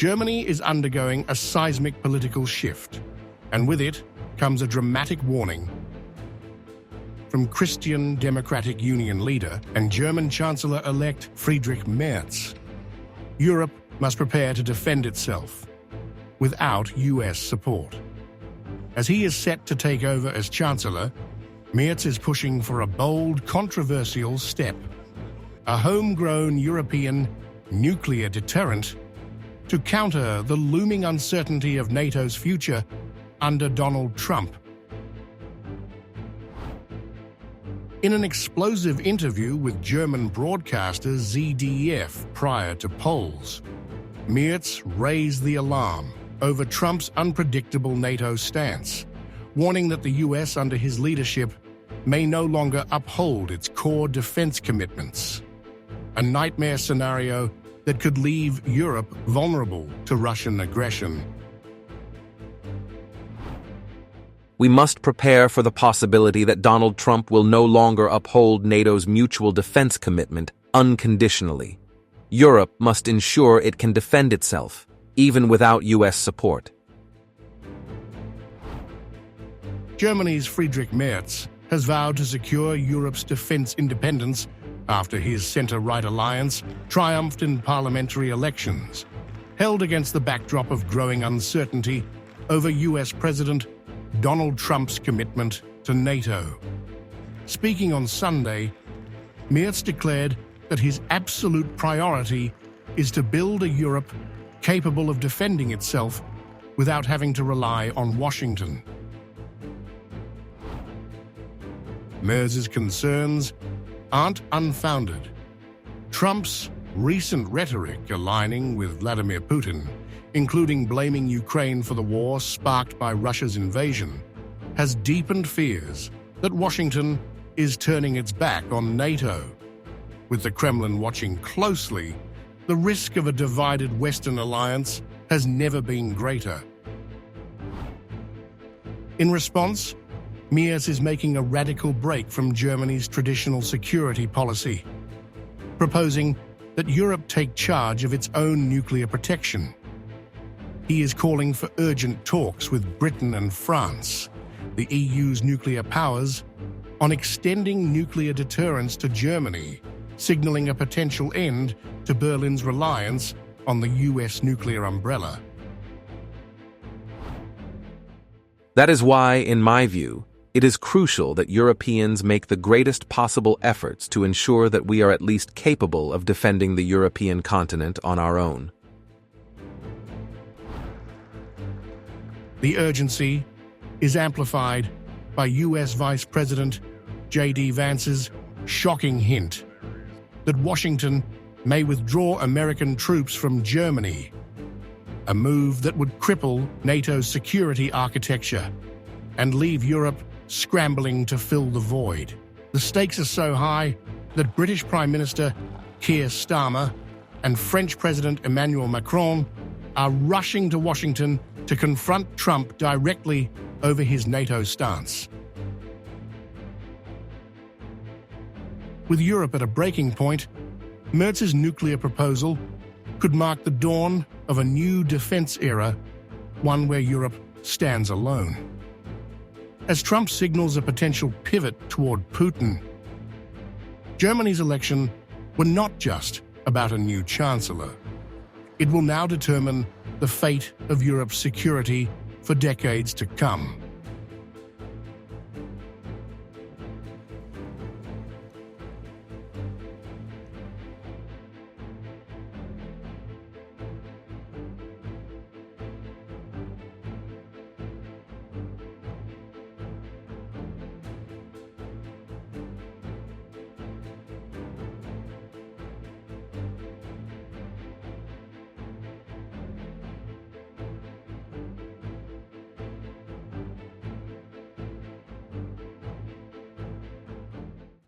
Germany is undergoing a seismic political shift, and with it comes a dramatic warning from Christian Democratic Union leader and German Chancellor-elect Friedrich Merz. Europe must prepare to defend itself without US support. As he is set to take over as Chancellor, Merz is pushing for a bold, controversial step: a homegrown European nuclear deterrent to counter the looming uncertainty of NATO's future under Donald Trump. In an explosive interview with German broadcaster ZDF prior to polls, Merz raised the alarm over Trump's unpredictable NATO stance, warning that the US under his leadership may no longer uphold its core defense commitments, a nightmare scenario that could leave Europe vulnerable to Russian aggression. We must prepare for the possibility that Donald Trump will no longer uphold NATO's mutual defense commitment unconditionally. Europe must ensure it can defend itself, even without US support. Germany's Friedrich Merz has vowed to secure Europe's defense independence after his center-right alliance triumphed in parliamentary elections, held against the backdrop of growing uncertainty over US President Donald Trump's commitment to NATO. Speaking on Sunday, Merz declared that his absolute priority is to build a Europe capable of defending itself without having to rely on Washington. Merz's concerns aren't unfounded. Trump's recent rhetoric aligning with Vladimir Putin, including blaming Ukraine for the war sparked by Russia's invasion, has deepened fears that Washington is turning its back on NATO. With the Kremlin watching closely, the risk of a divided Western alliance has never been greater. In response, Merz is making a radical break from Germany's traditional security policy, proposing that Europe take charge of its own nuclear protection. He is calling for urgent talks with Britain and France, the EU's nuclear powers, on extending nuclear deterrence to Germany, signaling a potential end to Berlin's reliance on the US nuclear umbrella. That is why, in my view, it is crucial that Europeans make the greatest possible efforts to ensure that we are at least capable of defending the European continent on our own. The urgency is amplified by US Vice President JD Vance's shocking hint that Washington may withdraw American troops from Germany, a move that would cripple NATO's security architecture and leave Europe scrambling to fill the void. The stakes are so high that British Prime Minister Keir Starmer and French President Emmanuel Macron are rushing to Washington to confront Trump directly over his NATO stance. With Europe at a breaking point, Merz's nuclear proposal could mark the dawn of a new defense era, one where Europe stands alone. As Trump signals a potential pivot toward Putin, Germany's election were not just about a new chancellor. It will now determine the fate of Europe's security for decades to come.